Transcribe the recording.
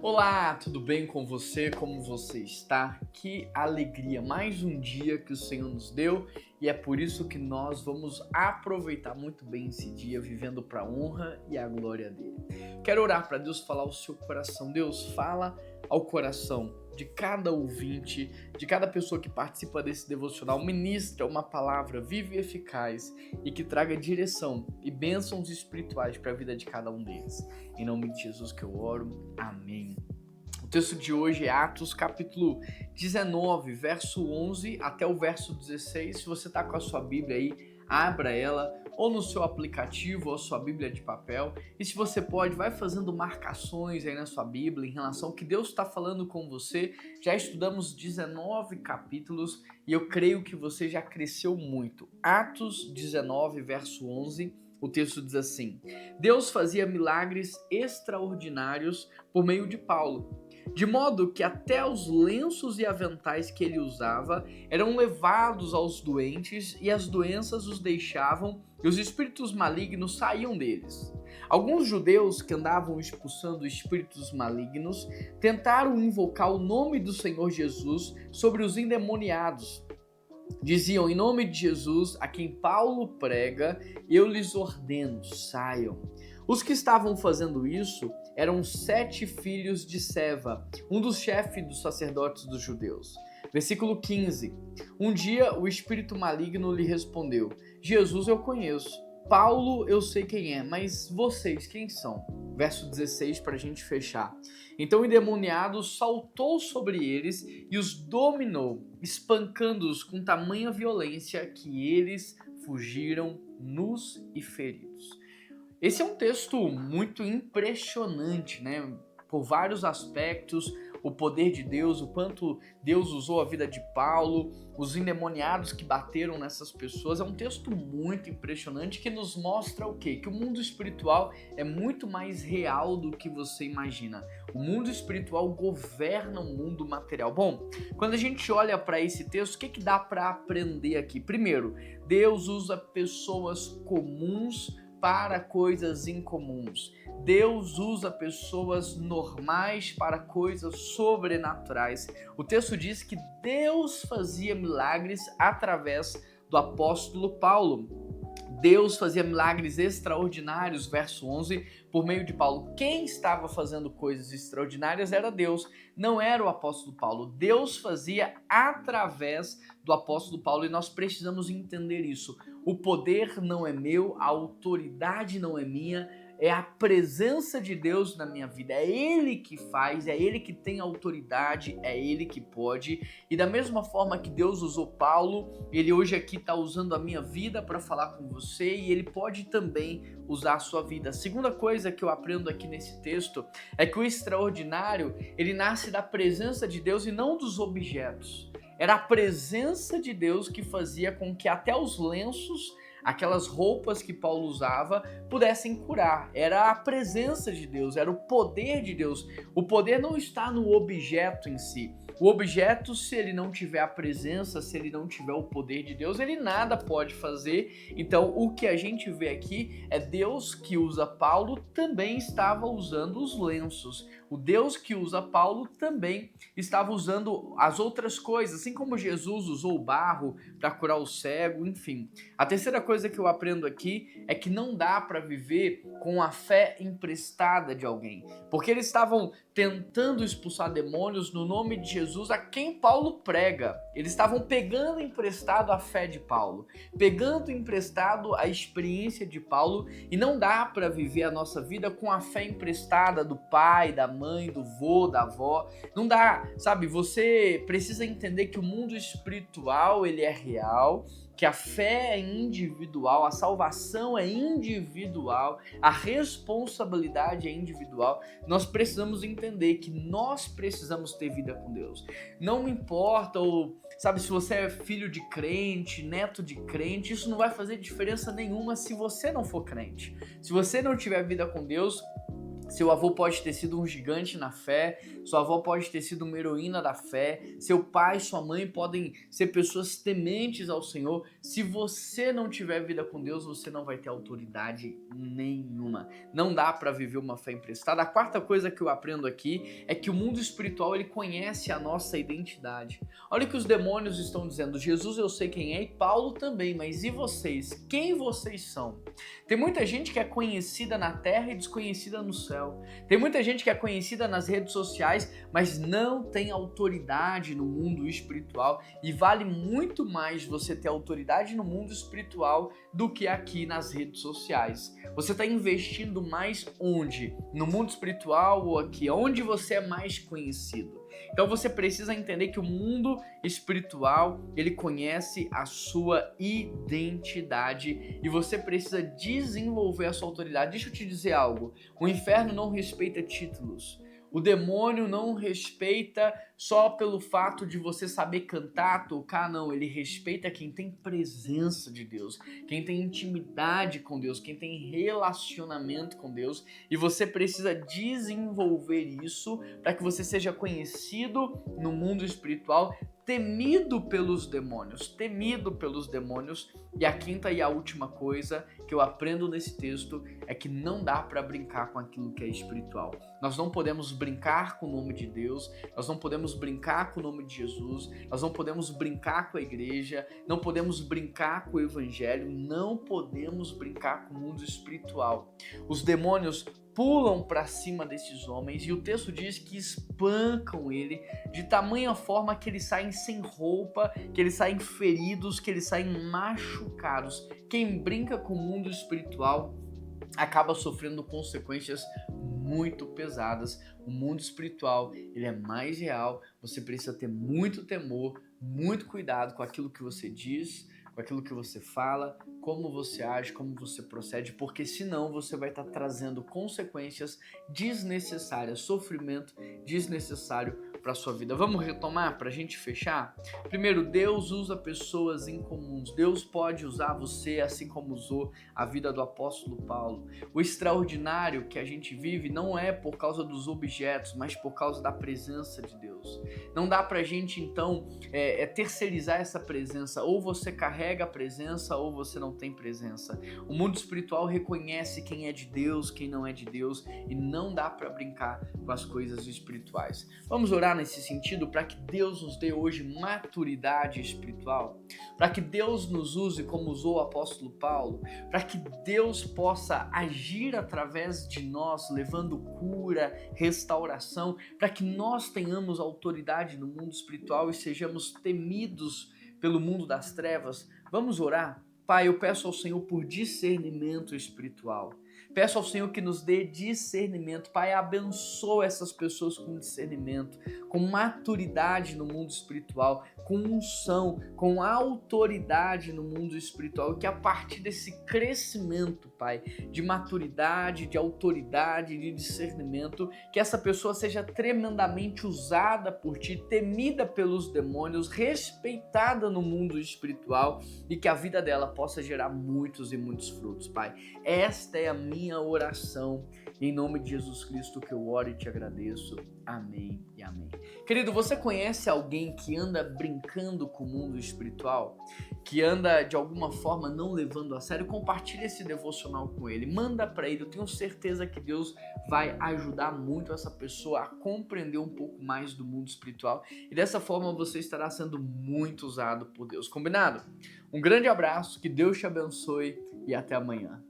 Olá, tudo bem com você? Como você está? Que alegria! Mais um dia que o Senhor nos deu e é por isso que nós vamos aproveitar muito bem esse dia, vivendo para a honra e a glória dele. Quero orar para Deus falar ao seu coração. Deus, fala ao coração de cada ouvinte, de cada pessoa que participa desse devocional, ministra uma palavra viva e eficaz e que traga direção e bênçãos espirituais para a vida de cada um deles. Em nome de Jesus que eu oro, amém. O texto de hoje é Atos capítulo 19, verso 11 até o verso 16. Se você está com a sua Bíblia aí, abra ela, ou no seu aplicativo, ou a sua Bíblia de papel. E se você pode, vai fazendo marcações aí na sua Bíblia em relação ao que Deus está falando com você. Já estudamos 19 capítulos e eu creio que você já cresceu muito. Atos 19, verso 11. O texto diz assim: Deus fazia milagres extraordinários por meio de Paulo, de modo que até os lenços e aventais que ele usava eram levados aos doentes e as doenças os deixavam e os espíritos malignos saíam deles. Alguns judeus que andavam expulsando espíritos malignos tentaram invocar o nome do Senhor Jesus sobre os endemoniados. Diziam: em nome de Jesus, a quem Paulo prega, eu lhes ordeno, saiam. Os que estavam fazendo isso eram 7 filhos de Seva, um dos chefes dos sacerdotes dos judeus. Versículo 15. Um dia o espírito maligno lhe respondeu: Jesus eu conheço, Paulo eu sei quem é, mas vocês quem são? Verso 16 para a gente fechar. Então o endemoniado saltou sobre eles e os dominou, espancando-os com tamanha violência que eles fugiram nus e feridos. Esse é um texto muito impressionante, né? Por vários aspectos, o poder de Deus, o quanto Deus usou a vida de Paulo, os endemoniados que bateram nessas pessoas. É um texto muito impressionante que nos mostra o quê? Que o mundo espiritual é muito mais real do que você imagina. O mundo espiritual governa o mundo material. Bom, quando a gente olha para esse texto, o que dá para aprender aqui? Primeiro, Deus usa pessoas comuns para coisas incomuns. Deus usa pessoas normais para coisas sobrenaturais. O texto diz que Deus fazia milagres através do apóstolo Paulo. Deus fazia milagres extraordinários, verso 11, por meio de Paulo. Quem estava fazendo coisas extraordinárias era Deus, não era o apóstolo Paulo. Deus fazia através do apóstolo Paulo e nós precisamos entender isso. O poder não é meu, a autoridade não é minha, é a presença de Deus na minha vida. É Ele que faz, é Ele que tem autoridade, é Ele que pode. E da mesma forma que Deus usou Paulo, Ele hoje aqui está usando a minha vida para falar com você e Ele pode também usar a sua vida. A segunda coisa que eu aprendo aqui nesse texto é que o extraordinário, ele nasce da presença de Deus e não dos objetos. Era a presença de Deus que fazia com que até os lenços, aquelas roupas que Paulo usava, pudessem curar. Era a presença de Deus, era o poder de Deus. O poder não está no objeto em si. O objeto, se ele não tiver a presença, se ele não tiver o poder de Deus, ele nada pode fazer. Então, o que a gente vê aqui é Deus que usa Paulo também estava usando os lenços. O Deus que usa Paulo também estava usando as outras coisas, assim como Jesus usou o barro para curar o cego, enfim. A terceira coisa que eu aprendo aqui é que não dá para viver com a fé emprestada de alguém, porque eles estavam tentando expulsar demônios no nome de Jesus a quem Paulo prega. Eles estavam pegando emprestado a fé de Paulo, pegando emprestado a experiência de Paulo, e não dá para viver a nossa vida com a fé emprestada do pai, da mãe, do vô, da avó. Não dá, sabe? Você precisa entender que o mundo espiritual, ele é real, que a fé é individual, a salvação é individual, a responsabilidade é individual. Nós precisamos entender que nós precisamos ter vida com Deus. Não importa, sabe, se você é filho de crente, neto de crente, isso não vai fazer diferença nenhuma se você não for crente. Se você não tiver vida com Deus, Seu avô pode ter sido um gigante na fé, sua avó pode ter sido uma heroína da fé, seu pai, sua mãe podem ser pessoas tementes ao Senhor. Se você não tiver vida com Deus, você não vai ter autoridade nenhuma. Não dá para viver uma fé emprestada. A quarta coisa que eu aprendo aqui é que o mundo espiritual, ele conhece a nossa identidade. Olha o que os demônios estão dizendo: Jesus eu sei quem é e Paulo também, mas e vocês? Quem vocês são? Tem muita gente que é conhecida na terra e desconhecida no céu. Tem muita gente que é conhecida nas redes sociais, mas não tem autoridade no mundo espiritual, e vale muito mais você ter autoridade no mundo espiritual do que aqui nas redes sociais. Você está investindo mais onde? No mundo espiritual ou aqui? Onde você é mais conhecido? Então você precisa entender que o mundo espiritual, ele conhece a sua identidade e você precisa desenvolver a sua autoridade. Deixa eu te dizer algo: o inferno não respeita títulos. O demônio não respeita só pelo fato de você saber cantar, tocar, não. Ele respeita quem tem presença de Deus, quem tem intimidade com Deus, quem tem relacionamento com Deus. E você precisa desenvolver isso para que você seja conhecido no mundo espiritual, temido pelos demônios. E a quinta e a última coisa que eu aprendo nesse texto é que não dá para brincar com aquilo que é espiritual. Nós não podemos brincar com o nome de Deus, nós não podemos brincar com o nome de Jesus, nós não podemos brincar com a igreja, não podemos brincar com o evangelho, não podemos brincar com o mundo espiritual. Os demônios pulam para cima desses homens e o texto diz que espancam ele de tamanha forma que eles saem sem roupa, que eles saem feridos, que eles saem machucados. Quem brinca com o mundo espiritual acaba sofrendo consequências muito pesadas. O mundo espiritual, ele é mais real. Você precisa ter muito temor, muito cuidado com aquilo que você diz, com aquilo que você fala, como você age, como você procede, porque senão você vai estar trazendo consequências desnecessárias, sofrimento desnecessário para sua vida. Vamos retomar para a gente fechar? Primeiro, Deus usa pessoas incomuns. Deus pode usar você assim como usou a vida do apóstolo Paulo. O extraordinário que a gente vive não é por causa dos objetos, mas por causa da presença de Deus. Não dá pra gente então terceirizar essa presença. Ou você carrega a presença ou você não tem presença. O mundo espiritual reconhece quem é de Deus, quem não é de Deus, e não dá pra brincar com as coisas espirituais. Vamos orar nesse sentido para que Deus nos dê hoje maturidade espiritual, para que Deus nos use como usou o apóstolo Paulo, para que Deus possa agir através de nós, levando cura, restauração, para que nós tenhamos autoridade no mundo espiritual e sejamos temidos pelo mundo das trevas. Vamos orar? Pai, eu peço ao Senhor por discernimento espiritual. Peço ao Senhor que nos dê discernimento. Pai, abençoa essas pessoas com discernimento, com maturidade no mundo espiritual, com unção, com autoridade no mundo espiritual. E que a partir desse crescimento, Pai, de maturidade, de autoridade, de discernimento, que essa pessoa seja tremendamente usada por Ti, temida pelos demônios, respeitada no mundo espiritual e que a vida dela possa gerar muitos e muitos frutos, Pai. Esta é a minha oração, em nome de Jesus Cristo que eu oro e te agradeço. Amém e amém. Querido, você conhece alguém que anda brincando com o mundo espiritual? Que anda de alguma forma não levando a sério? Compartilha esse devocional com ele, manda para ele. Eu tenho certeza que Deus vai ajudar muito essa pessoa a compreender um pouco mais do mundo espiritual e dessa forma você estará sendo muito usado por Deus. Combinado? Um grande abraço, que Deus te abençoe e até amanhã.